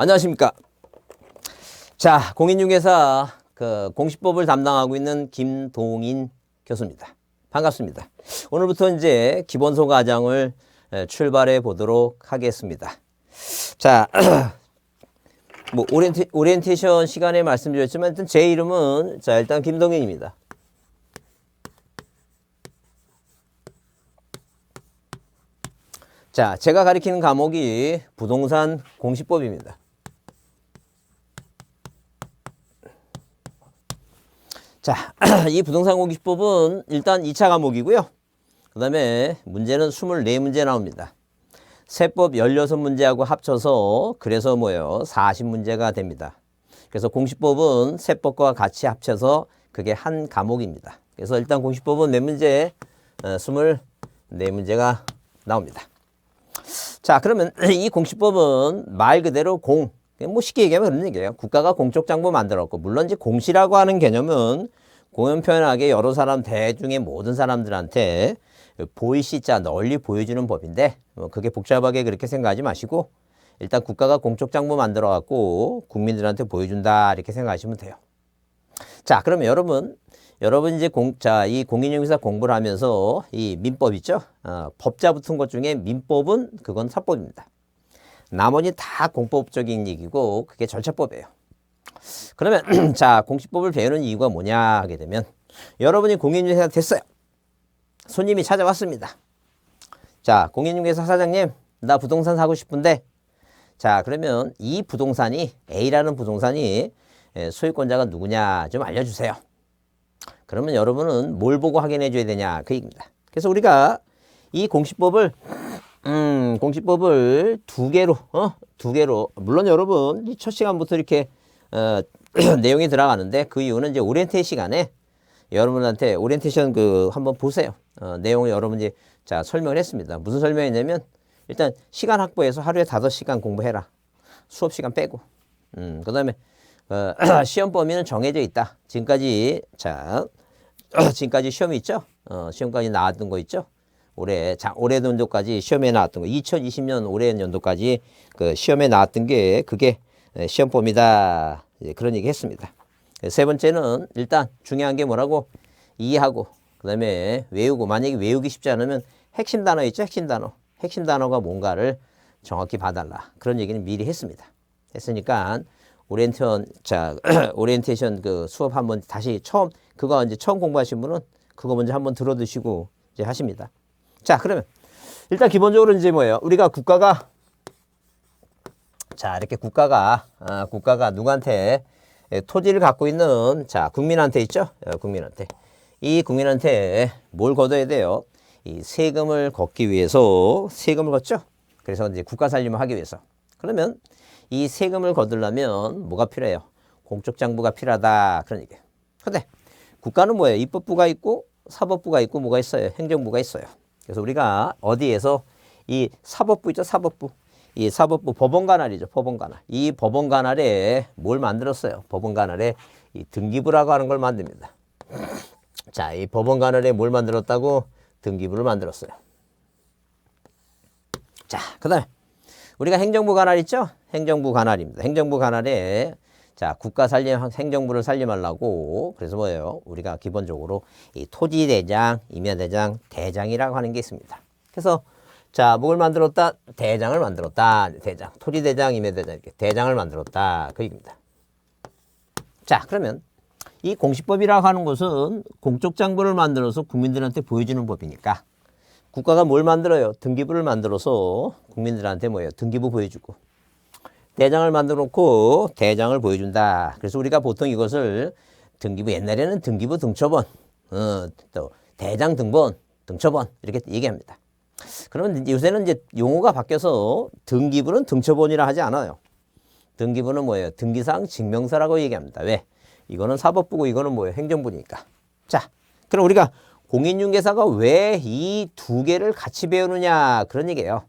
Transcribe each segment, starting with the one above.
안녕하십니까. 자, 공인중개사 공시법을 담당하고 있는 김동인 교수입니다. 반갑습니다. 오늘부터 이제 기본소 과정을 출발해 보도록 하겠습니다. 자, 뭐 오리엔테이션 시간에 말씀드렸지만 일단 제 이름은 일단 김동인입니다. 자, 제가 가리키는 과목이 부동산 공시법입니다. 자, 이 부동산 공시법은 일단 2차 과목이고요. 그 다음에 문제는 24문제 나옵니다. 세법 16문제하고 합쳐서 그래서 40문제가 됩니다. 그래서 공시법은 세법과 같이 합쳐서 그게 한 과목입니다. 그래서 일단 공시법은 4문제, 24문제가 나옵니다. 자, 그러면 이 공시법은 말 그대로 쉽게 얘기하면 그런 얘기예요. 국가가 공적 장부 만들었고, 물론 이제 공시라고 하는 개념은 공연편하게 여러 사람 대중의 모든 사람들한테 보이시자 널리 보여주는 법인데, 그게 복잡하게 그렇게 생각하지 마시고, 일단 국가가 공적 장부 만들어 갖고 국민들한테 보여준다 이렇게 생각하시면 돼요. 자, 그러면 여러분 이제 이 공인중개사 공부를 하면서 이 민법 있죠? 법자 붙은 것 중에 민법은 그건 사법입니다. 나머지 다 공법적인 얘기고 그게 절차법이에요. 그러면 자, 공시법을 배우는 이유가 뭐냐 하게 되면 여러분이 공인중개사가 됐어요. 손님이 찾아왔습니다. 자, 공인중개사 사장님, 나 부동산 사고 싶은데, 자, 그러면 이 부동산이 A라는 부동산이 소유권자가 누구냐 좀 알려주세요. 그러면 여러분은 뭘 보고 확인해 줘야 되냐 그 얘기입니다. 그래서 우리가 이 공시법을 두 개로 물론 여러분 첫 시간부터 이렇게 내용이 들어가는데 그 이유는 이제 오리엔테이션 시간에 여러분한테 오리엔테이션 한번 보세요. 내용을 여러분이 설명을 했습니다. 무슨 설명이냐면 일단 시간 확보해서 하루에 5시간 공부해라. 수업 시간 빼고. 그다음에 시험 범위는 정해져 있다. 지금까지 시험이 있죠? 시험까지 나왔던 거 있죠? 올해 연도까지 시험에 나왔던 거, 2020년 올해 연도까지 그 시험에 나왔던 게 그게 시험 범위다. 그런 얘기 했습니다. 세 번째는 일단 중요한 게 뭐라고? 이해하고, 그 다음에 외우고, 만약에 외우기 쉽지 않으면 핵심 단어 있죠? 핵심 단어가 뭔가를 정확히 봐달라. 그런 얘기는 미리 했으니까, 오리엔테이션 수업 한번 다시 처음 공부하신 분은 그거 먼저 한번 들어두시고 이제 하십니다. 자, 그러면 일단 기본적으로 이제 우리가 이렇게 국가가 누구한테 토지를 갖고 있는 국민한테 있죠? 이 국민한테 뭘 걷어야 돼요? 이 세금을 걷기 위해서 세금을 걷죠? 그래서 이제 국가 살림을 하기 위해서. 그러면 이 세금을 거두려면 뭐가 필요해요? 공적 장부가 필요하다. 그런 얘기예요. 근데 국가는 뭐예요? 입법부가 있고 사법부가 있고 뭐가 있어요? 행정부가 있어요. 그래서 우리가 어디에서 이 사법부 있죠? 이 사법부 법원관할이죠. 법원관할. 이 법원관할에 뭘 만들었어요? 법원관할에 이 등기부라고 하는 걸 만듭니다. 자, 이 법원관할에 뭘 만들었다고? 등기부를 만들었어요. 자, 그 다음에 우리가 행정부 관할 있죠? 행정부 관할입니다. 행정부 관할에 행정부를 살림하려고 그래서 우리가 기본적으로 이 토지대장, 임야대장, 대장이라고 하는 게 있습니다. 그래서 뭘 만들었다? 대장을 만들었다. 대장. 토지대장, 임야대장 이렇게 대장을 만들었다. 그 얘기입니다. 자, 그러면 이 공시법이라고 하는 것은 공적 장부를 만들어서 국민들한테 보여주는 법이니까 국가가 뭘 만들어요? 등기부를 만들어서 국민들한테 등기부 보여주고 대장을 만들어 놓고 대장을 보여준다. 그래서 우리가 보통 이것을 등기부, 옛날에는 등기부 등초본, 또 대장 등본, 등초본 이렇게 얘기합니다. 그러면 요새는 이제 용어가 바뀌어서 등기부는 등초본이라 하지 않아요. 등기부는 등기사항 증명서라고 얘기합니다. 왜? 이거는 사법부고 이거는 행정부니까. 자, 그럼 우리가 공인중개사가 왜 이 두 개를 같이 배우느냐 그런 얘기예요.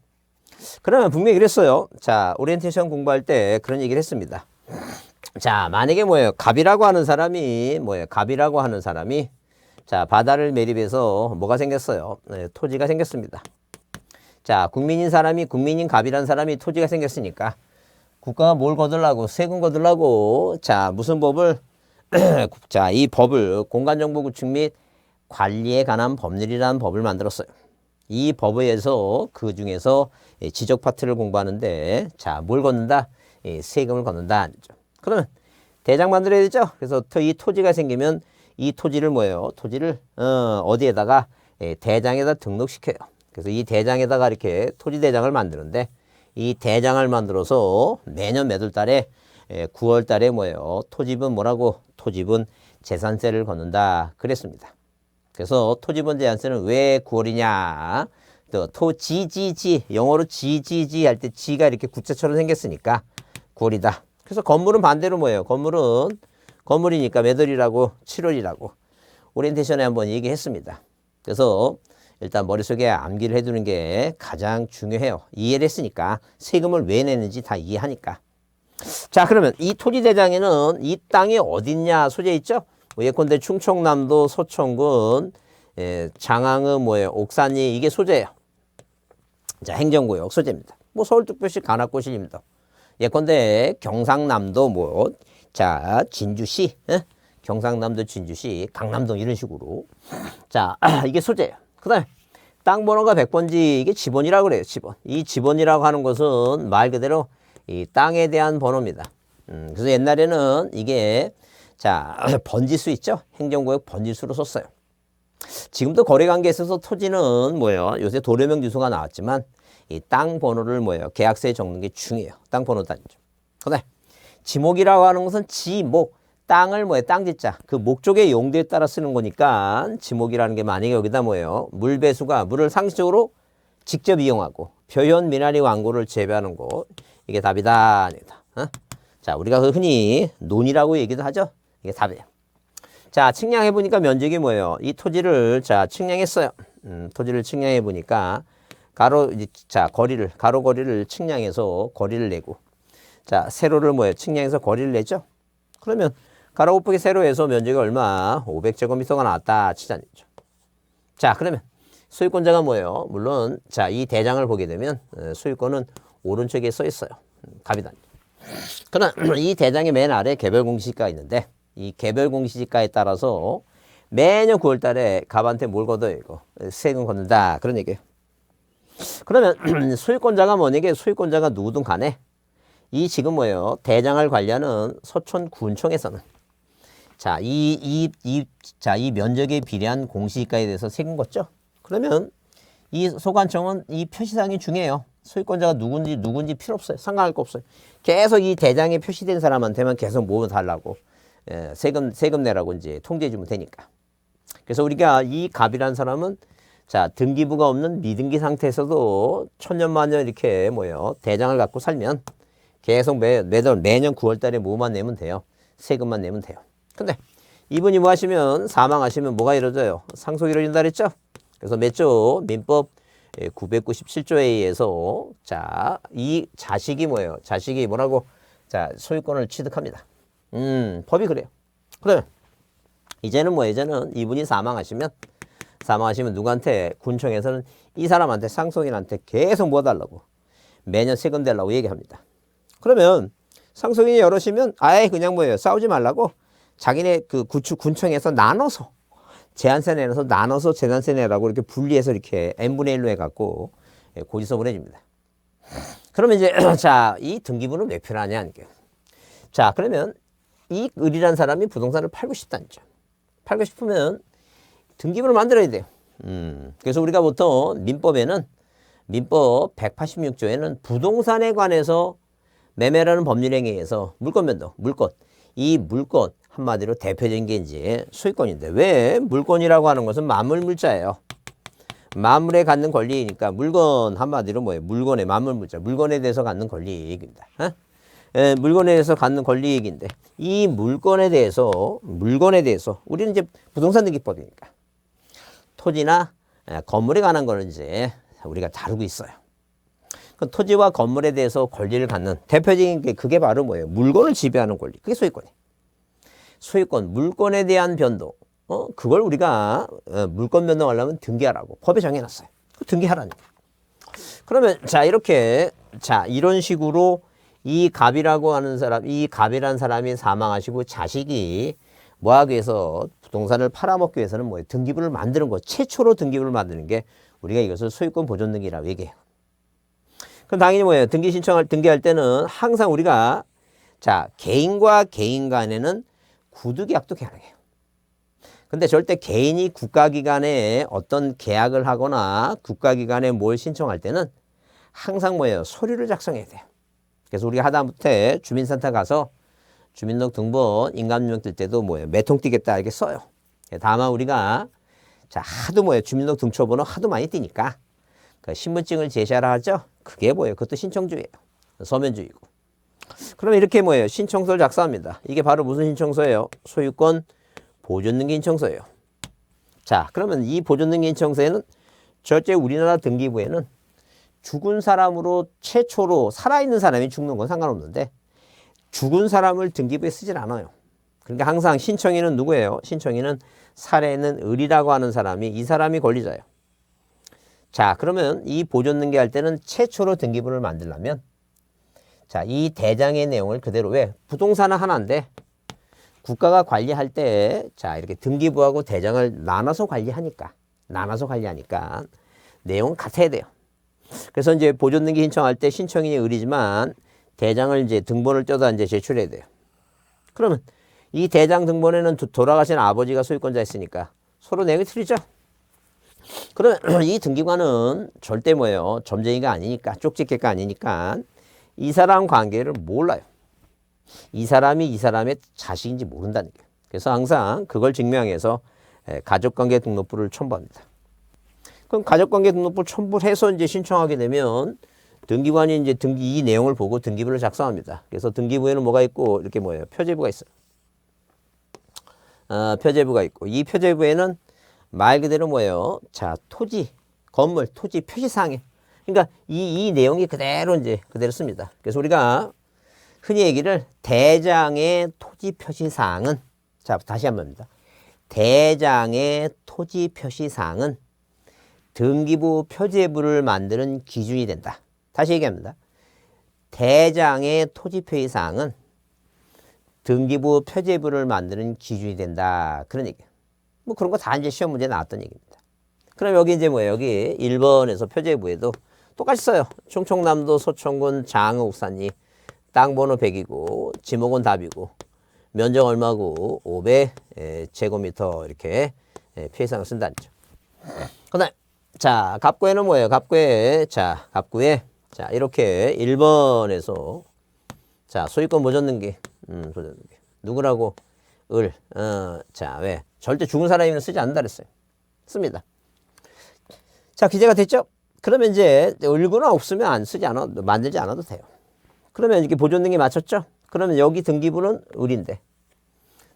그러면 분명히 그랬어요. 자, 오리엔테이션 공부할 때 그런 얘기를 했습니다. 자, 만약에 갑이라고 하는 사람이 바다를 매립해서 뭐가 생겼어요? 토지가 생겼습니다. 자, 국민인 갑이라는 사람이 토지가 생겼으니까 국가가 뭘 거들라고? 세금 거들라고. 자, 무슨 법을? 자, 이 법을 공간정보 구축 및 관리에 관한 법률이라는 법을 만들었어요. 이 법에 의해서 그 중에서 지적 파트를 공부하는데, 자, 뭘 걷는다? 세금을 걷는다. 그러면 대장 만들어야 되죠? 그래서 이 토지가 생기면 이 토지를 뭐예요? 토지를 어디에다가 대장에다 등록시켜요. 그래서 이 대장에다가 이렇게 토지 대장을 만드는데, 이 대장을 만들어서 매년 몇 월 달에 9월 달에 뭐예요? 토지분 뭐라고? 토지분 재산세를 걷는다. 그랬습니다. 그래서 토지분 재산세는 왜 9월이냐? 또 토지지지 영어로 지지지 할 때 지가 이렇게 구자처럼 생겼으니까 9월이다. 그래서 건물은 반대로 뭐예요? 건물이니까 몇 월이라고? 7월이라고 오리엔테이션에 한번 얘기했습니다. 그래서 일단 머릿속에 암기를 해두는 게 가장 중요해요. 이해를 했으니까 세금을 왜 내는지 다 이해하니까. 자, 그러면 이 토지대장에는 이 땅이 어딨냐 소재 있죠? 뭐 예컨대 충청남도 서천군 장항의 뭐예요? 옥산리 이게 소재예요. 자, 행정구역 소재입니다. 뭐 서울특별시 관악구시입니다. 예컨대 경상남도 뭐 자 진주시, 경상남도 진주시, 강남동 이런 식으로. 자, 이게 소재예요. 그다음에 땅 번호가 100번지 이게 지번이라고 그래요. 지번. 이 지번이라고 하는 것은 말 그대로 이 땅에 대한 번호입니다. 그래서 옛날에는 이게 자 번지수 있죠? 행정구역 번지수로 썼어요. 지금도 거래관계에 있어서 토지는 뭐예요? 요새 도료명 주소가 나왔지만 이 땅 번호를 뭐예요? 계약서에 적는 게 중요해요. 땅 번호 단위죠. 그다음에 지목이라고 하는 것은 지목. 땅을 뭐예요? 땅지자. 그 목적의 용도에 따라 쓰는 거니까 지목이라는 게 만약에 여기다 뭐예요? 물 배수가 물을 상식적으로 직접 이용하고 표현 미나리 왕고를 재배하는 거. 이게 답이다. 아니다. 자, 우리가 흔히 논이라고 얘기도 하죠. 이게 답이에요. 자, 측량해 보니까 면적이 뭐예요? 이 토지를 자 측량했어요. 토지를 측량해 보니까 가로 거리를 측량해서 거리를 내고 자 세로를 뭐예요? 측량해서 거리를 내죠. 그러면 가로 곱하기 세로에서 면적이 얼마? 500제곱미터가 나왔다 치자니죠. 자, 그러면 소유권자가 뭐예요? 물론 자 이 대장을 보게 되면 소유권은 오른쪽에 써 있어요. 갑이다. 그러나 이 대장의 맨 아래 개별 공시지가가 있는데 이 개별 공시지가에 따라서 매년 9월 달에 갑한테 뭘 걷어요? 이거 세금 걷는다. 그런 얘기예요. 그러면 소유권자가 뭐냐게 소유권자가 누구든 간에 이 지금 뭐예요? 대장을 관리하는 서촌군청에서는 자, 이 면적에 비례한 공시지가에 대해서 세금 걷죠. 그러면 이 소관청은 이 표시사항이 중요해요. 소유권자가 누군지 필요 없어요. 상관할 거 없어요. 계속 이 대장에 표시된 사람한테만 계속 모아달라고 세금 내라고 이제 통지해 주면 되니까. 그래서 우리가 이 갑이라는 사람은 자 등기부가 없는 미등기 상태에서도 천년만년 이렇게 뭐예요? 대장을 갖고 살면 계속 매년 9월 달에 뭐만 내면 돼요? 세금만 내면 돼요. 근데 이분이 뭐 하시면 사망하시면 뭐가 이루어져요? 상속이 이루어진다 그랬죠? 그래서 몇 조? 민법 997조에 의해서 자, 이 자식이 뭐예요? 자식이 뭐라고? 자, 소유권을 취득합니다. 법이 그래요. 그러면 이제는 이분이 사망하시면 누구한테 군청에서는 이 사람한테 상속인한테 계속 뭐 달라고? 매년 세금 달라고 얘기합니다. 그러면 상속인이 여럿이면 아예 그냥 뭐예요? 싸우지 말라고 자기네 그 군청에서 나눠서 제한세 내서 나눠서 재산세 내라고 이렇게 분리해서 이렇게 n분의 1로 해갖고 고지서 보내줍니다. 그러면 이제 자, 이 등기부는 왜 필요하냐? 자, 그러면 이 을이라는 사람이 부동산을 팔고 싶다는 점. 팔고 싶으면 등기부를 만들어야 돼요. 그래서 우리가 보통 민법 186조에는 부동산에 관해서 매매라는 법률행위에 의해서 물권 변동, 이 물권 한마디로 대표적인 게 이제 소유권인데 왜 물권이라고 하는 것은 만물물자예요. 만물에 갖는 권리니까 물건 한마디로 뭐예요? 물건의 만물물자, 물건에 대해서 갖는 권리 얘기입니다. 물건에 대해서 갖는 권리 얘기인데 이 물건에 대해서 우리는 이제 부동산 등기법이니까 토지나 건물에 관한 거는 이제 우리가 다루고 있어요. 그 토지와 건물에 대해서 권리를 갖는 대표적인 게 그게 바로 뭐예요? 물건을 지배하는 권리. 그게 소유권이에요. 소유권, 물건에 대한 변동. 그걸 우리가 물권 변동하려면 등기하라고 법에 정해놨어요. 등기하라니까. 그러면 자 이렇게 자 이런 식으로 이 갑이라고 하는 사람, 이 갑이라는 사람이 사망하시고 자식이 뭐 하기 위해서 부동산을 팔아먹기 위해서는 뭐예요? 등기부를 만드는 거. 최초로 등기부를 만드는 게 우리가 이것을 소유권 보존 등기라고 얘기해요. 그럼 당연히 뭐예요? 등기할 때는 항상 우리가 자, 개인과 개인 간에는 구두계약도 가능해요. 근데 절대 개인이 국가기관에 어떤 계약을 하거나 국가기관에 뭘 신청할 때는 항상 뭐예요? 서류를 작성해야 돼요. 그래서 우리가 하다못해 주민센터 가서 주민등록등본 인감증명 뜰 때도 뭐예요? 몇 통 띄겠다 이렇게 써요. 다만 우리가 자 하도 뭐예요? 주민등록 등초번호 하도 많이 띄니까 그 신분증을 제시하라 하죠. 그게 뭐예요? 그것도 신청주의예요. 서면주의고. 그럼 이렇게 뭐예요? 신청서를 작성합니다. 이게 바로 무슨 신청서예요? 소유권 보존등기 신청서예요. 자, 그러면 이 보존등기 신청서에는 절대 우리나라 등기부에는 죽은 사람으로 최초로 살아있는 사람이 죽는 건 상관없는데 죽은 사람을 등기부에 쓰질 않아요. 그러니까 항상 신청인은 누구예요? 신청인은 살해는 을이라고 하는 사람이 이 사람이 권리자예요. 자, 그러면 이 보존등기 할 때는 최초로 등기부를 만들려면 자, 이 대장의 내용을 그대로 왜? 부동산은 하나인데 국가가 관리할 때 자, 이렇게 등기부하고 대장을 나눠서 관리하니까 내용은 같아야 돼요. 그래서 이제 보존등기 신청할 때 신청인이 을이지만 대장을 이제 등본을 떼다 이제 제출해야 돼요. 그러면 이 대장 등본에는 돌아가신 아버지가 소유권자 있으니까 서로 내용이 틀리죠? 그러면 이 등기관은 절대 뭐예요? 점쟁이가 아니니까, 쪽집게가 아니니까 이 사람 관계를 몰라요. 이 사람이 이 사람의 자식인지 모른다는 거예요. 그래서 항상 그걸 증명해서 가족관계 등록부를 첨부합니다. 그럼 가족관계 등록부 첨부해서 이제 신청하게 되면 등기관이 이제 이 내용을 보고 등기부를 작성합니다. 그래서 등기부에는 뭐가 있고 이렇게 뭐예요? 표제부가 있어요. 표제부가 있고 이 표제부에는 말 그대로 뭐예요? 자, 토지, 건물, 토지 표시사항에 그러니까 이 내용이 그대로 씁니다. 그래서 우리가 흔히 얘기를 대장의 토지 표시사항은 자, 다시 한 번입니다. 대장의 토지 표시사항은 등기부 표제부를 만드는 기준이 된다. 다시 얘기합니다. 대장의 토지 표시사항은 등기부 표제부를 만드는 기준이 된다. 그런 얘기예요. 뭐 그런 거 다 이제 시험 문제에 나왔던 얘기입니다. 그럼 여기 이제 뭐예요? 여기 1번에서 표제부에도 똑같이 써요. 충청남도 소천군 장흥 옥산리 땅번호 100이고 지목은 답이고 면적 얼마고 500제곱미터 이렇게 표시사항을 쓴다는 거죠. 그다음 자, 갑구에는 뭐예요? 갑구에 자, 이렇게 1번에서 자, 소유권 보존등기. 보존등기. 누구라고? 을. 자, 왜? 절대 죽은 사람이면 쓰지 않는다 그랬어요. 씁니다. 자, 기재가 됐죠? 그러면 이제 을거나 없으면 만들지 않아도 돼요. 그러면 이렇게 보존등기 맞췄죠? 그러면 여기 등기부는 을인데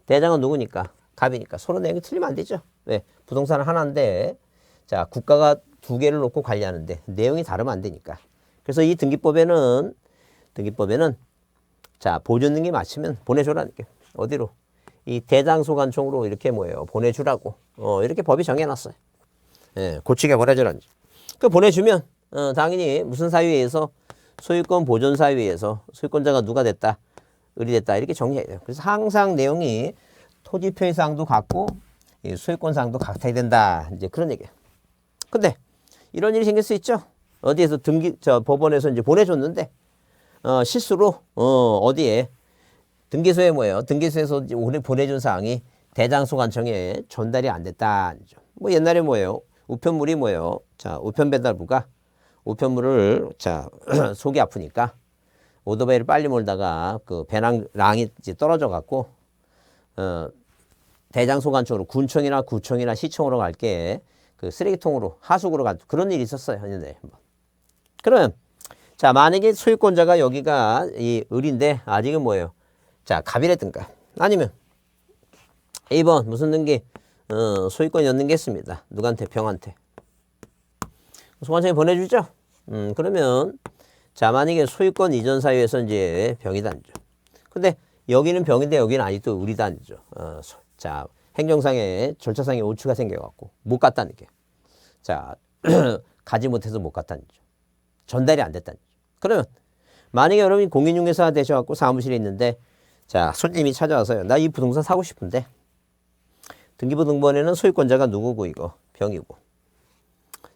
대장은 누구니까? 갑이니까. 서로 내용이 틀리면 안 되죠? 왜? 부동산은 하나인데 자, 국가가 두 개를 놓고 관리하는데 내용이 다르면 안 되니까. 그래서 이 등기법에는 자, 보존등기 맞추면 보내주라는 게 어디로? 이 대장소관청으로 이렇게 뭐예요? 보내주라고. 이렇게 법이 정해놨어요. 예, 고치게 보내주라는 거. 그 보내주면 당연히 무슨 사유에 의해서 소유권 보존 사유에 의해서 소유권자가 누가 됐다? 을이 됐다. 이렇게 정리해야 돼요. 그래서 항상 내용이 토지 표시사항도 같고 소유권사항도 같아야 된다. 이제 그런 얘기예요. 근데 이런 일이 생길 수 있죠. 어디에서 법원에서 이제 보내줬는데 실수로 어디에 등기소에 뭐예요? 등기소에서 오늘 보내준 사항이 대장소관청에 전달이 안 됐다. 뭐 옛날에 뭐예요? 우편물이 뭐예요? 자, 우편배달부가 우편물을 자 속이 아프니까 오토바이를 빨리 몰다가 그 배낭랑이 이제 떨어져 갖고 대장소관청으로 군청이나 구청이나 시청으로 갈게 그 쓰레기통으로 하수구로 간 그런 일이 있었어요. 현재 그러면 자, 만약에 소유권자가 여기가 이 을인데 아직은 뭐예요? 자, 갑이랬든가 아니면 2번 무슨 등기 소유권 연등기 했습니다. 누구한테? 병한테. 소관청에 보내주죠. 그러면 자, 만약에 소유권 이전 사유에서 이제 병이다죠. 근데 여기는 병인데 여기는 아직도 을이다죠. 자, 행정상의 절차상의 오추가 생겨갖고 못 갔다는 게. 자, 가지 못해서 못 갔다는 거죠. 전달이 안 됐다는 거죠. 그러면 만약에 여러분이 공인중개사 되셔갖고 사무실에 있는데 자 손님이 찾아와서요. 나 이 부동산 사고 싶은데 등기부 등본에는 소유권자가 누구고 이거 병이고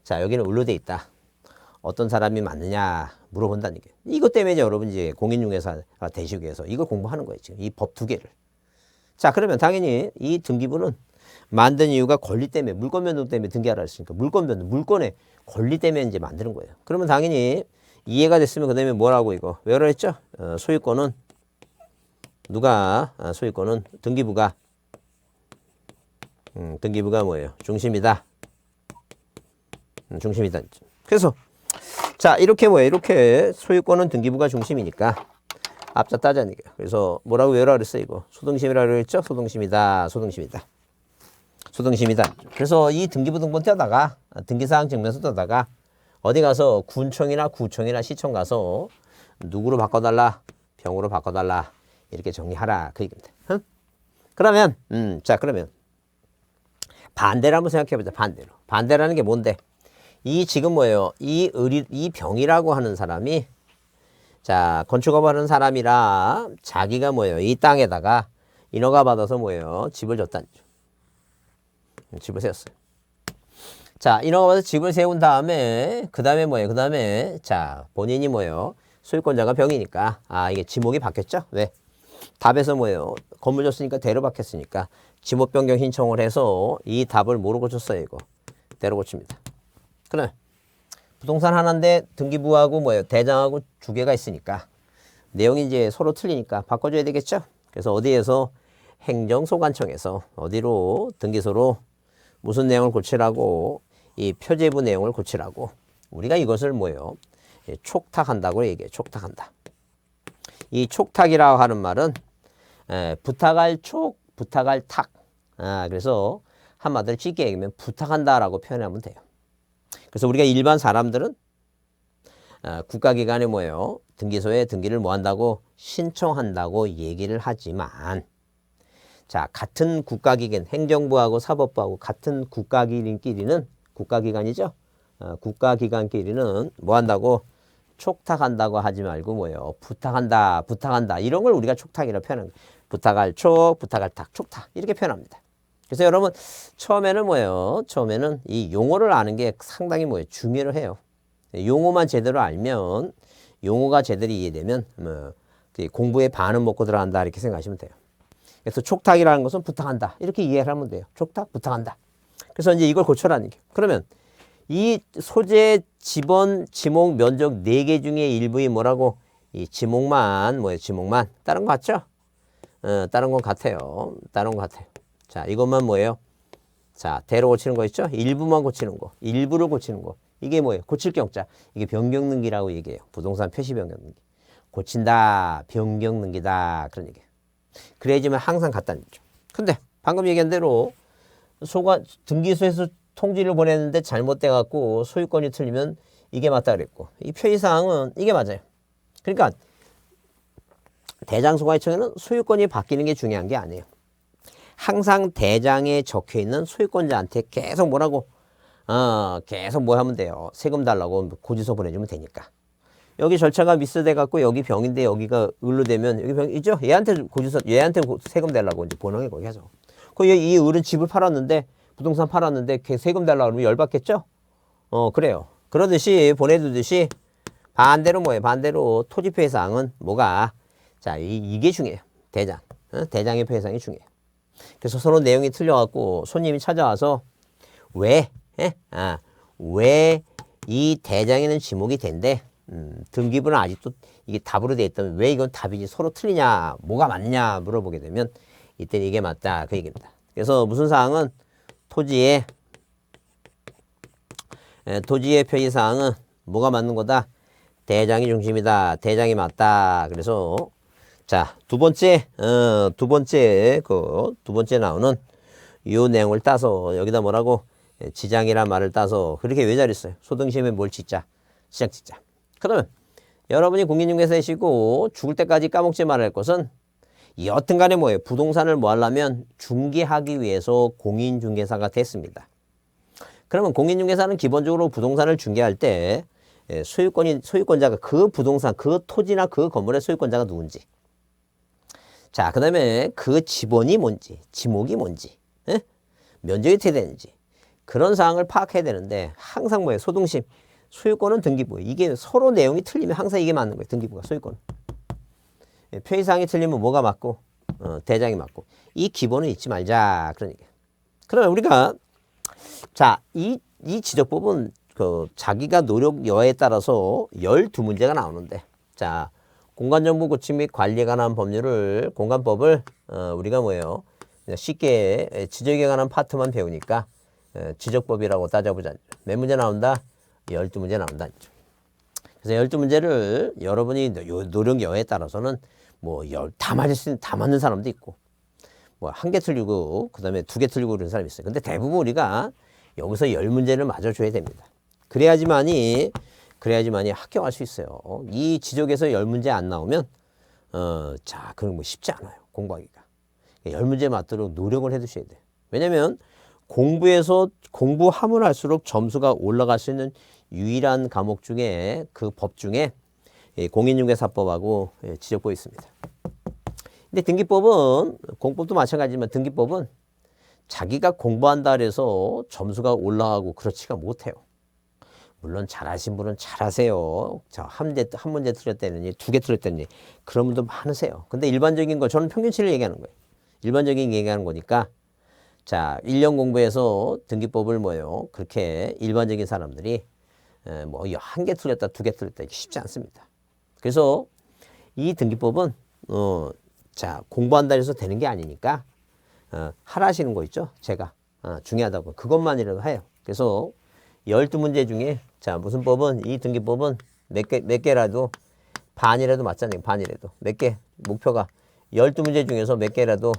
자 여기는 을로 돼 있다. 어떤 사람이 맞느냐 물어본다는 얘기예요. 이것 때문에 이제 여러분 이제 공인중개사가 되시기 위해서 이걸 공부하는 거예요. 지금 이 법 두 개를. 자 그러면 당연히 이 등기부는 만든 이유가 권리 때문에 물권 변동 때문에 등기하라 했으니까 물권 변동 물권의 권리 때문에 이제 만드는 거예요. 그러면 당연히 이해가 됐으면 그다음에 뭐라고 이거 외우라 했죠? 소유권은 누가 소유권은 등기부가 등기부가 뭐예요? 중심이다. 중심이다. 그래서 자 이렇게 뭐예요? 이렇게 소유권은 등기부가 중심이니까 앞자 따자는 얘기예요. 그래서 뭐라고 외우라 그랬어요? 이거 소등심이라고 그랬죠? 소등심이다. 소등심이다. 소등심이다. 그래서 이 등기부 등본 떼다가 등기사항 증명서 떼다가 어디 가서 군청이나 구청이나 시청 가서 누구로 바꿔달라? 병으로 바꿔달라. 이렇게 정리하라. 그 얘기입니다. 응? 그러면 자 그러면 반대로 한번 생각해보자. 반대로. 반대라는 게 뭔데? 이 지금 뭐예요? 이 병이라고 하는 사람이 자 건축업 하는 사람이라 자기가 뭐예요? 이 땅에다가 인허가 받아서 뭐예요? 집을 줬다는 거죠. 집을 세웠어요. 자 인허가 받아서 집을 세운 다음에 그 다음에 뭐예요? 그 다음에 자 본인이 뭐예요? 소유권자가 병이니까 아 이게 지목이 바뀌었죠? 왜? 답에서 뭐예요? 건물 줬으니까 대로 바뀌었으니까 지목 변경 신청을 해서 이 답을 뭐로 고쳤어요? 이거 대로 고칩니다. 그래 부동산 하나인데 등기부하고 뭐예요? 대장하고 두 개가 있으니까 내용이 이제 서로 틀리니까 바꿔줘야 되겠죠? 그래서 어디에서 행정소관청에서 어디로 등기소로 무슨 내용을 고치라고 이 표제부 내용을 고치라고 우리가 이것을 뭐예요? 촉탁한다고 얘기해요. 촉탁한다. 이 촉탁이라고 하는 말은 부탁할 촉, 부탁할 탁. 그래서 한마디로 쉽게 얘기하면 부탁한다라고 표현하면 돼요. 그래서 우리가 일반 사람들은 국가기관에 뭐예요? 등기소에 등기를 뭐 한다고? 신청한다고 얘기를 하지만 자 같은 국가기관, 행정부하고 사법부하고 같은 국가기관끼리는 국가기관이죠? 국가기관끼리는 뭐 한다고? 촉탁한다고 하지 말고 뭐예요? 부탁한다, 부탁한다. 이런 걸 우리가 촉탁이라고 표현합니다. 부탁할 촉, 부탁할 탁, 촉탁. 이렇게 표현합니다. 그래서 여러분 처음에는 뭐예요? 처음에는 이 용어를 아는 게 상당히 뭐예요? 중요를 해요. 용어만 제대로 알면 용어가 제대로 이해되면 뭐 공부에 반은 먹고 들어간다 이렇게 생각하시면 돼요. 그래서 촉탁이라는 것은 부탁한다. 이렇게 이해를 하면 돼요. 촉탁, 부탁한다. 그래서 이제 이걸 고쳐라는 얘기예요. 그러면 이 소재, 지번, 지목, 면적 4개 중에 일부이 뭐라고? 이 지목만, 뭐예요? 지목만. 다른 거 같죠? 다른 건 같아요. 다른 건 같아요. 자, 이것만 뭐예요? 자, 대로 고치는 거 있죠? 일부만 고치는 거. 일부를 고치는 거. 이게 뭐예요? 고칠 경자. 이게 변경능기라고 얘기해요. 부동산 표시 변경능기. 고친다, 변경능기다. 그런 얘기예요. 그래야지만 항상 같다는 거죠. 근데 방금 얘기한 대로 등기소에서 통지를 보냈는데 잘못돼갖고 소유권이 틀리면 이게 맞다 그랬고 이 표시사항은 이게 맞아요. 그러니까 대장소관청에는 소유권이 바뀌는 게 중요한 게 아니에요. 항상 대장에 적혀있는 소유권자한테 계속 뭐라고 계속 뭐 하면 돼요. 세금 달라고 고지서 보내주면 되니까. 여기 절차가 미스돼갖고 여기 병인데 여기가 을로 되면 여기 병이죠? 얘한테 세금 달라고 이제 보내는 거기 하죠. 이 을은 집을 팔았는데 부동산 팔았는데 걔 세금 달라고 그러면 열받겠죠? 그래요. 그러듯이 보내두듯이 반대로 뭐예요? 반대로 토지 표시사항은 뭐가? 자, 이게 중요해요. 대장. 대장의 표시사항이 중요해요. 그래서 서로 내용이 틀려갖고 손님이 찾아와서 왜 이 대장에는 지목이 된대? 등기부는 아직도 이게 답으로 돼 있다면 왜 이건 답이지 서로 틀리냐? 뭐가 맞냐? 물어보게 되면 이때 이게 맞다. 그 얘기입니다. 그래서 무슨 사항은 토지의 표시사항은 뭐가 맞는 거다? 대장이 중심이다. 대장이 맞다. 그래서 자, 두 번째 나오는 이 내용을 따서 여기다 뭐라고? 지장이란 말을 따서 그렇게 왜 잘했어요? 소등심에 뭘 짓자? 시작 짓자. 그러면 여러분이 공인중개사이시고 죽을 때까지 까먹지 말아야 할 것은 여튼 간에 뭐예요? 부동산을 뭐 하려면 중개하기 위해서 공인중개사가 됐습니다. 그러면 공인중개사는 기본적으로 부동산을 중개할 때 소유권자가 그 부동산, 그 토지나 그 건물의 소유권자가 누군지. 자, 그 다음에 그 지번이 뭔지, 지목이 뭔지, 예? 면적이 어떻게 되는지. 그런 사항을 파악해야 되는데 항상 뭐예요? 소등심. 소유권은 등기부. 이게 서로 내용이 틀리면 항상 이게 맞는 거예요. 등기부가 소유권. 표의사항이 틀리면 뭐가 맞고 대장이 맞고. 이 기본은 잊지 말자. 그런 얘기예요. 그러면 우리가 자, 이 지적법은 그 자기가 노력 여하에 따라서 12문제가 나오는데 자, 공간정보 구축 및 관리에 관한 법률을 공간법을 우리가 뭐예요? 쉽게 지적에 관한 파트만 배우니까 지적법이라고 따져보자. 몇 문제 나온다? 12문제 나온다. 그래서 12문제를 여러분이 노력 여하에 따라서는 뭐 다 맞는 사람도 있고 뭐 한 개 틀리고 그다음에 두 개 틀리고 그런 사람이 있어요. 근데 대부분 우리가 여기서 10문제를 맞아줘야 됩니다. 그래야지만이 합격할 수 있어요. 이 지적에서 10문제 안 나오면 자, 그건 뭐 쉽지 않아요. 공부하기가. 10문제 맞도록 노력을 해 두셔야 돼요. 왜냐면 공부하면 할수록 점수가 올라갈 수 있는 유일한 과목 중에 그 법 중에 공인중개사법하고 지적법이 있습니다. 근데 등기법은 공법도 마찬가지지만 등기법은 자기가 공부한다 해서 점수가 올라가고 그렇지가 못해요. 물론 잘하신 분은 잘하세요. 자, 한 문제 틀렸다느니 두 개 틀렸다느니 그런 분도 많으세요. 근데 일반적인 거 저는 평균치를 얘기하는 거예요. 일반적인 얘기하는 거니까 자, 1년 공부해서 등기법을 뭐예요? 그렇게 일반적인 사람들이 뭐 한 개 틀렸다 두 개 틀렸다 이게 쉽지 않습니다. 그래서 이 등기법은 자, 공부한다 해서 되는 게 아니니까 하라시는 거 있죠? 제가 중요하다고 그것만이라도 해요. 그래서 12문제 중에 자, 무슨 법은 이 등기법은 몇 개라도 반이라도 맞잖아요. 반이라도 몇 개 목표가 12문제 중에서 몇 개라도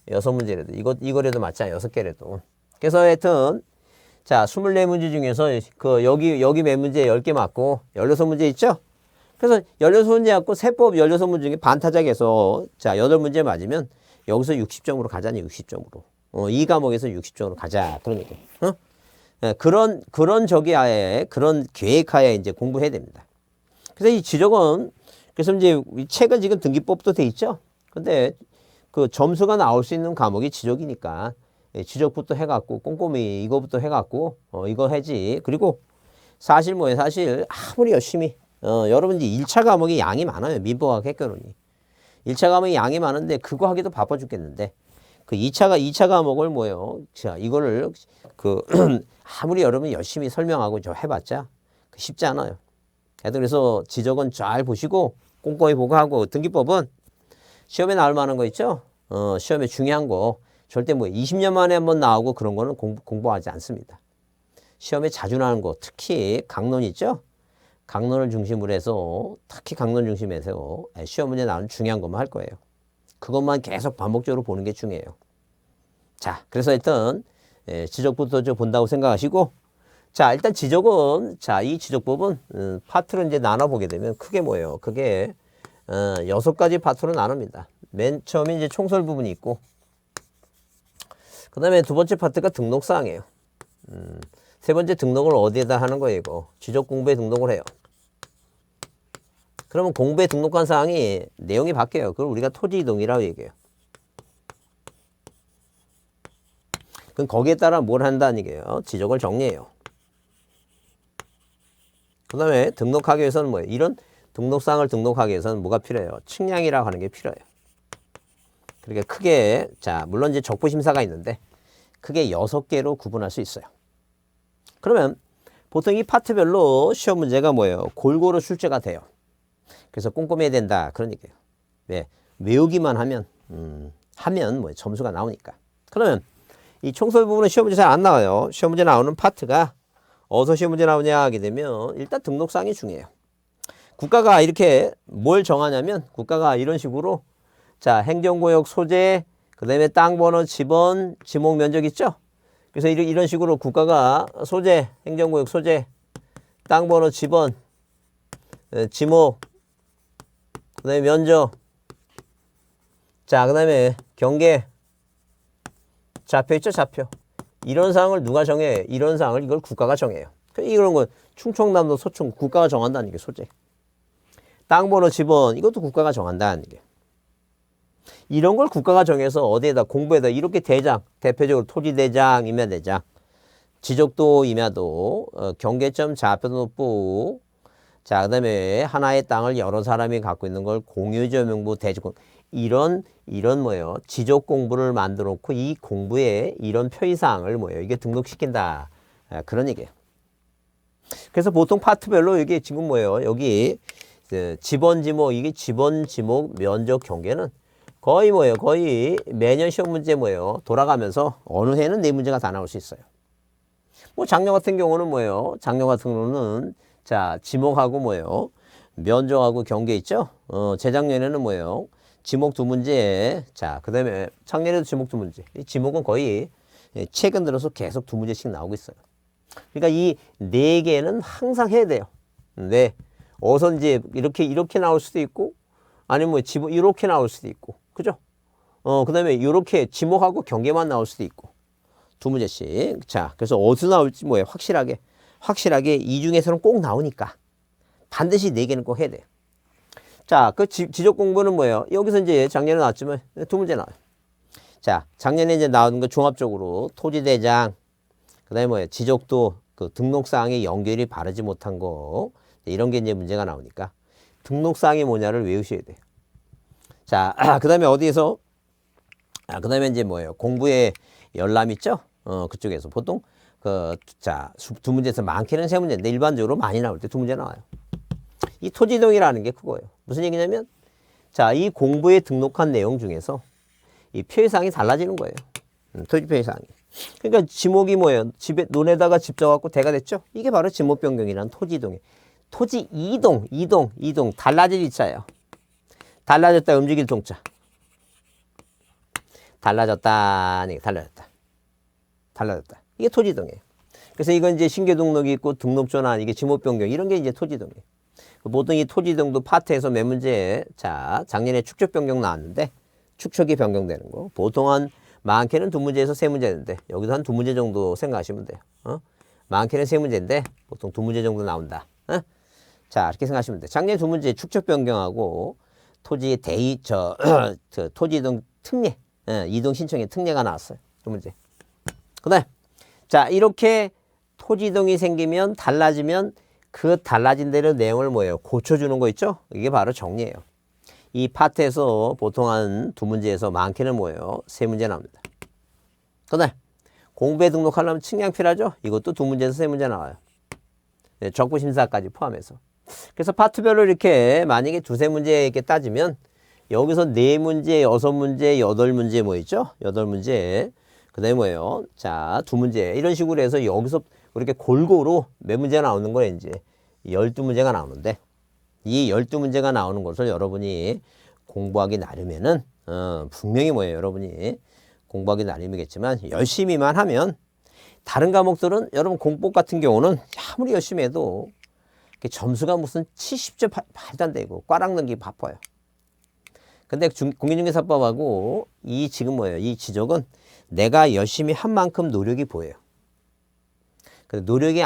6문제라도 이거라도 맞잖아요. 6개라도. 그래서 하여튼 자, 24문제 중에서 그 여기 몇 문제 10개 맞고 16문제 있죠? 그래서 16문제 갖고 세법 16문제 중에 반타작해서 자, 8문제 맞으면 여기서 60점으로 가자니 60점으로. 이 과목에서 60점으로 가자. 그런 얘기. 그런 저기하에 그런 계획하에 이제 공부해야 됩니다. 그래서 이 지적은 그래서 이제 이 책은 지금 등기법도 돼 있죠. 근데 그 점수가 나올 수 있는 과목이 지적이니까 지적부터 해갖고 꼼꼼히 이거부터 해갖고 이거 해지. 그리고 사실 뭐예요? 사실 아무리 열심히 여러분 이제 1차 과목이 양이 많아요. 민법학 핵교론이 1차 과목이 양이 많은데 그거 하기도 바빠 죽겠는데 그 2차 과목을 뭐예요? 자, 이거를 그 아무리 여러분이 열심히 설명하고 저 해봤자 쉽지 않아요. 그래서 지적은 잘 보시고 꼼꼼히 보고 하고 등기법은 시험에 나올 만한 거 있죠? 시험에 중요한 거 절대 뭐 20년 만에 한번 나오고 그런 거는 공부하지 않습니다. 시험에 자주 나오는 거 특히 강론 있죠? 강론을 중심으로 해서 특히 강론 중심에서 시험 문제 나오는 중요한 것만 할 거예요. 그것만 계속 반복적으로 보는 게 중요해요. 자, 그래서 일단 지적부터 좀 본다고 생각하시고 자, 일단 지적은 자, 이 지적법은 파트로 이제 나눠보게 되면 크게 뭐예요? 그게 6가지 파트로 나눕니다. 맨 처음에 이제 총설 부분이 있고 그 다음에 두 번째 파트가 등록사항이에요. 세 번째 등록을 어디에다 하는 거예요, 이거? 지적 공부에 등록을 해요. 그러면 공부에 등록한 사항이 내용이 바뀌어요. 그걸 우리가 토지 이동이라고 얘기해요. 그럼 거기에 따라 뭘 한다는 얘기예요? 지적을 정리해요. 그 다음에 등록하기 위해서는 뭐예요? 이런 등록사항을 등록하기 위해서는 뭐가 필요해요? 측량이라고 하는 게 필요해요. 그러니까 크게 자, 물론 이제 적부심사가 있는데 크게 6개로 구분할 수 있어요. 그러면 보통 이 파트별로 시험 문제가 뭐예요? 골고루 출제가 돼요. 그래서 꼼꼼히 해야 된다. 그런 얘기예요. 네, 외우기만 하면 뭐 점수가 나오니까. 그러면 이 총설 부분은 시험 문제 잘 안 나와요. 시험 문제 나오는 파트가 어디서 시험 문제 나오냐 하게 되면 일단 등록사항이 중요해요. 국가가 이렇게 뭘 정하냐면 국가가 이런 식으로 자, 행정구역 소재, 그 다음에 땅번호, 지번, 지목 면적 있죠? 그래서 이런 식으로 국가가 소재, 행정구역 소재, 땅번호, 지번, 지목, 그 다음에 면적, 자, 그 다음에 경계, 좌표 있죠? 좌표. 이런 사항을 누가 정해? 이런 사항을 이걸 국가가 정해요. 이런 건 충청남도 서충 국가가 정한다는 게 소재. 땅번호 집원 이것도 국가가 정한다는 게. 이런 걸 국가가 정해서 어디에다 공부에다 이렇게 대장, 대표적으로 토지대장, 임야대장, 지적도, 임야도, 경계점, 좌표등록부, 자, 그 다음에 하나의 땅을 여러 사람이 갖고 있는 걸 공유지명부, 대지권, 이런 뭐예요? 지적 공부를 만들어 놓고 이 공부에 이런 표의사항을 뭐예요? 이게 등록시킨다. 그런 얘기예요. 그래서 보통 파트별로 이게 지금 뭐예요? 여기 지번, 지목, 이게 지번, 지목, 면적, 경계는 거의 뭐예요? 거의 매년 시험 문제 뭐예요? 돌아가면서 어느 해는 네 문제가 다 나올 수 있어요. 뭐 작년 같은 경우는 뭐예요? 작년 같은 경우는 자, 지목하고 뭐예요? 면적하고 경계 있죠? 재작년에는 뭐예요? 지목 두 문제. 자, 그 다음에 작년에도 지목 두 문제. 이 지목은 거의 최근 들어서 계속 두 문제씩 나오고 있어요. 그러니까 이 네 개는 항상 해야 돼요. 네. 어선지 이렇게 나올 수도 있고, 아니면 뭐 지목 이렇게 나올 수도 있고, 그죠? 그 다음에 이렇게 지목하고 경계만 나올 수도 있고, 두 문제씩. 자, 그래서 어디서 나올지 뭐예요? 확실하게 이 중에서는 꼭 나오니까 반드시 네 개는 꼭 해야 돼요. 자, 그 지적 공부는 뭐예요? 여기서 이제 작년에 나왔지만 두 문제 나와요. 자, 작년에 이제 나오는 거 종합적으로 토지대장, 그 다음에 뭐예요? 지적도, 그 등록사항에 연결이 바르지 못한 거, 이런 게 이제 문제가 나오니까 등록사항이 뭐냐를 외우셔야 돼요. 자, 그 다음에 어디에서, 그 다음에 이제 뭐예요? 공부에 열람 있죠? 그쪽에서 보통 두 문제에서 많게는 세 문제인데 일반적으로 많이 나올 때 두 문제 나와요. 이 토지동이라는 게 그거예요. 무슨 얘기냐면, 자, 이 공부에 등록한 내용 중에서 이 표의사항이 달라지는 거예요. 토지 표의사항이. 그러니까 지목이 뭐예요? 집에 논에다가 집 져갖고 대가 됐죠? 이게 바로 지목 변경이란 토지동이에요. 토지 이동, 달라질 이자예요. 달라졌다, 움직일 동자. 달라졌다. 이게 토지동이에요. 그래서 이건 이제 신규 등록이 있고 등록 전환, 이게 지목 변경, 이런 게 이제 토지동이에요. 보통 이 토지동도 파트에서 몇 문제, 자, 작년에 축척 변경 나왔는데, 축척이 변경되는 거. 보통 한 많게는 두 문제에서 세 문제인데, 여기서 한 두 문제 정도 생각하시면 돼요. 많게는 세 문제인데, 보통 두 문제 정도 나온다. 자, 이렇게 생각하시면 돼요. 작년 두 문제 축척 변경하고, 토지 토지동 특례, 이동 신청의 특례가 나왔어요. 두 문제. 그 다음, 자, 이렇게 토지동이 생기면, 달라지면, 그 달라진 대로 내용을 뭐예요? 고쳐주는 거 있죠? 이게 바로 정리예요. 이 파트에서 보통 한 두 문제에서 많게는 뭐예요? 세 문제 나옵니다. 그 다음, 공부에 등록하려면 측량 필요하죠? 이것도 두 문제에서 세 문제 나와요. 네, 적부심사까지 포함해서. 그래서 파트별로 이렇게 만약에 두세 문제 이렇게 따지면 여기서 네 문제, 여섯 문제, 여덟 문제 뭐 있죠? 여덟 문제. 그 다음에 뭐예요? 자, 두 문제. 이런 식으로 해서 여기서 이렇게 골고루 몇 문제 나오는 거예요, 이제. 12문제가 나오는데, 이 12문제가 나오는 것을 여러분이 공부하기 나름에는, 분명히 뭐예요, 여러분이 공부하기 나름이겠지만, 열심히만 하면, 다른 과목들은 여러분 공법 같은 경우는 아무리 열심히 해도 점수가 무슨 70점 말도 안 되고, 꽈락 넘기 바빠요. 근데 공인중개사법하고 이 지금 뭐예요? 이 지적은 내가 열심히 한 만큼 노력이 보여요. 노력이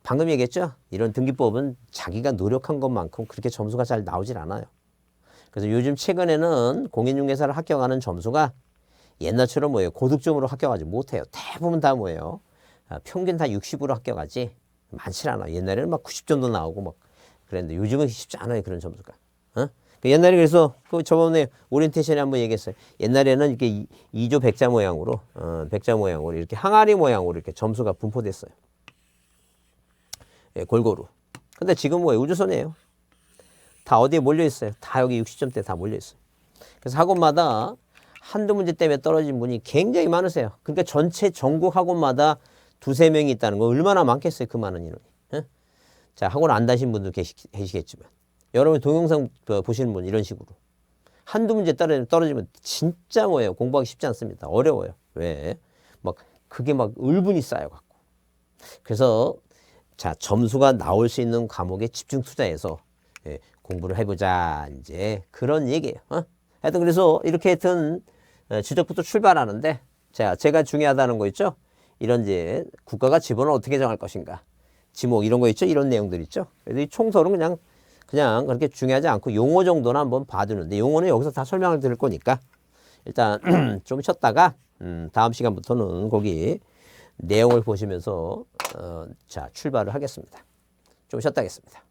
방금 얘기했죠? 이런 등기법은 자기가 노력한 것만큼 그렇게 점수가 잘 나오질 않아요. 그래서 요즘 최근에는 공인중개사를 합격하는 점수가 옛날처럼 뭐예요? 고득점으로 합격하지 못해요. 대부분 다 뭐예요? 평균 다 60으로 합격하지 많지 않아요. 옛날에는 막 90점도 나오고 막 그랬는데 요즘은 쉽지 않아요. 그런 점수가. 옛날에 그래서 저번에 오리엔테이션에 한번 얘기했어요. 옛날에는 이렇게 2조 백자 모양으로 이렇게 항아리 모양으로 이렇게 점수가 분포됐어요. 예, 골고루. 근데 지금 뭐예요? 우주선이에요. 다 어디에 몰려 있어요? 다 여기 60점대 다 몰려 있어요. 그래서 학원마다 한두 문제 때문에 떨어진 분이 굉장히 많으세요. 그러니까 전체 전국 학원마다 두세 명이 있다는 거 얼마나 많겠어요? 그 많은 인원이. 예? 자, 학원 안 다신 분도 계시겠지만 여러분 동영상 보시는 분 이런 식으로 한두 문제 떨어지면 진짜 뭐예요? 공부하기 쉽지 않습니다. 어려워요. 왜? 막 그게 막 을분이 쌓여갖고. 그래서 자, 점수가 나올 수 있는 과목에 집중 투자해서 공부를 해보자. 이제 그런 얘기예요. 하여튼 그래서 이렇게 하여튼 지적부터 출발하는데 자, 제가 중요하다는 거 있죠? 이런 이제 국가가 지번을 어떻게 정할 것인가. 지목 이런 거 있죠? 이런 내용들 있죠? 그래서 이 총설은 그냥 그렇게 중요하지 않고 용어 정도는 한번 봐두는데 용어는 여기서 다 설명을 드릴 거니까 일단 좀 쉬었다가 다음 시간부터는 거기 내용을 보시면서 자 출발을 하겠습니다. 좀 쉬었다 하겠습니다.